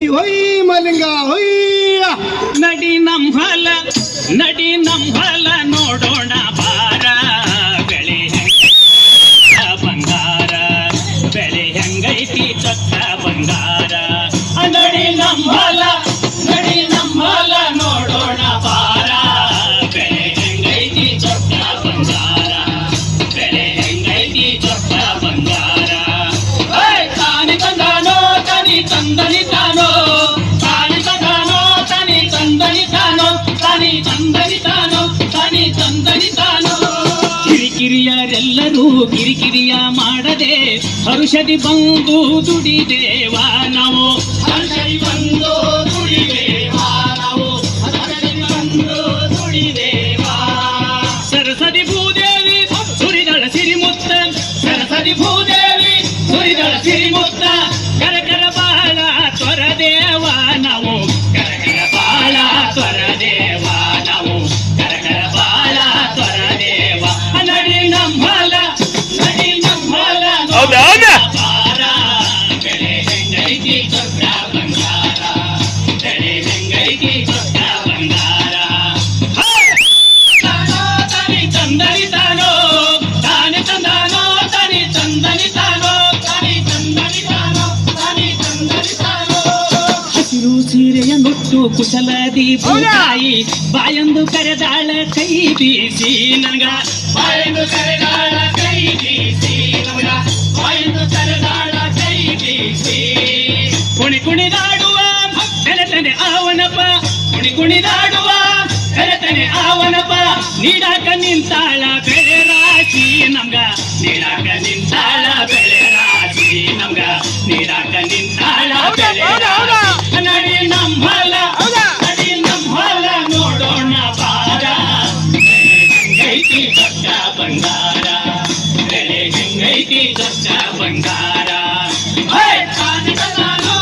ಹೊಯ್ ಮಲಿಂಗ ಹೊಯ್ಯ ನಡಿ ನಂಹಲ ನೋಡೋಣ ಬಾರ ಬೆಳೆ ಬಂಗಾರ ಬೆಳೆ ಹೆಂಗೈತಿ ಚೊಕ್ಕ ಬಂಗಾರ ನಡಿ ನಂಹಲ ನೋಡೋಣ ಬಾರ ಬೆಳೆ ಹೆಂಗೈತಿ ಚೊಕ್ಕ ಬಂಗಾರ ಬೆಳೆ ಹೆಂಗೈತಿ ಚೊಕ್ಕ ಬಂಗಾರ ತಾನಿ ತಂದಾನೋ ತನಿ ತಂದನಿ ತಾನೋ ಕಿರಿಕಿರಿಯರೆಲ್ಲರೂ ಕಿರಿಕಿರಿಯ ಮಾಡದೆ ಹರುಷದಿ ಬಂದು ದುಡಿದೇವ ನಾವು ಹರುಷದಿ ಬಂದು ದುಡಿದೇವ ನಾವು ಹರುಷದಿ ಬಂದು ದುಡಿದೇವ ಸರಸದಿ ಭೂದೇವಿ ಸುರಿದಳ ಸಿರಿಮುತ್ತ ಸರಸದಿ ಭೂದೇವಿ ಸುರಿದಳ ಸಿರಿಮುತ್ತ ಕರಕರ ಬಾಳ ತ್ವರದೇವ ನಾವು ಕರಕರ ಬಾಳ ತ್ವರದೇವ ನಾವು ಕರಕರ ಬಾಳ ತ್ವರದೇವ ನಡಿ ನಂಹಲ ಬಾರ ಬೆಳೆ ಹೆಂಗೈತಿ ಚೊಕ್ಕ ಬಂಗಾರ ಬೆಳೆ ಹೆಂಗೈತಿ ಚೊಕ್ಕ ಬಂಗಾರ ತನಿ ತಂದನಿ ತಾನೋ ತಾನೆ ತಂದಾನೋ ತನಿ ತಂದನಿ ತಾನೋ ತನಿ ತಂದನಿ ತಾನೋ ತನಿ ತಂದನಿ ತಾನೋ ಹಸಿರು ಸೀರೆಯ ನುಟ್ಟು ಕುಶಲದಿ ಭೂತಾಯಿ ಬಾಯೊಂದು ಕರೆದಾಳ ಕೈ ಬೀಸಿ ನನಗ ಬಾಯೊಂದು ಕರೆದಾಳ ಕೈ ಬೀಸಿ ನಮಗ ಬಾಯೊಂದು ಕರೆದಾಳ ಕೈ ಬೀಸಿ ಕುಣಿದಾಡುವ ಬೆಳೆತನೆ ಆವನಪ್ಪ ಕುಣಿದಾಡುವ ಬೆಳೆತನೆ ಆವನಪ್ಪ ನೀಡಾಕ ನಿಂತಾಳ ಬೆಳೆ ರಾಶಿ ನಮ್ಗ ನೀಡಾಕ ನಿಂತಾಳ ಬೆಳೆ ರಾಶಿ ನಮ್ಗ ನೀಡಾಕ ನಿಂತಾಳ ಬೆಳೆ ರಾಶಿ ನಡಿ ನಂಹಲ ನೋಡೋಣ ಬಾರ ಬೆಳೆ ಹೆಂಗೈತಿ ಚೊಕ್ಕ ಬಂಗಾರ ಬೆಳೆ ಹೆಂಗೈತಿ ಚೊಕ್ಕ ಬಂಗಾರ ತಾನೆ ತಂದಾನೋ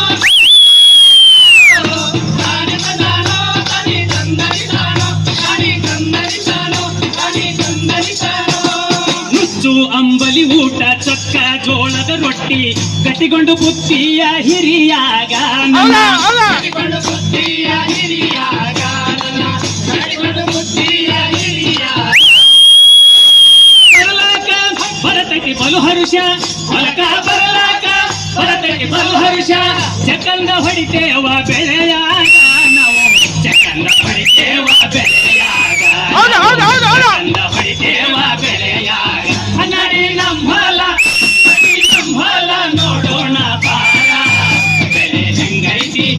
ತನಿ ತಂದನಿ ತಾನೋ ತನಿ ತಂದನಿ ತಾನೋ ತನಿ ತಂದನಿ ತಾನೋ ನುಚ್ಚು ಅಂಬಲಿ ಊಟ ಚೊಕ್ಕ ಜೋಳದ ರೊಟ್ಟಿ ಕಟ್ಟಿಕೊಂಡು ಬುತ್ತಿಯ ಹಿರಿಯಾಗ ಕಟ್ಟಿಕೊಂಡು ಬುತ್ತಿಯ ಹಿರಿಯಾಗ ಕಟ್ಟಿಕೊಂಡು ಬುತ್ತಿಯ ಹಿರಿಯಾಗ ಬರಲಾಕ ಬರತಕ್ಕೆ ಬಲು ಹರುಷ ಹೊಲಕ ಬರಲಾಕ ಬರತಕ್ಕೆ ಬಲು ಹರುಷ ಚಕ್ಕಂದ ಹೊಡಿತೇವ ಬೆಳೆಯಾಗ ನಾವು ಚಕ್ಕಂದ ಹೊಡಿತೇವ ಬೆಳೆಯಾಗ ಚಕ್ಕಂದ ಹೊಡಿತೇವ ಬೆಳೆಯಾಗ ನಡಿ ನಂಹಲ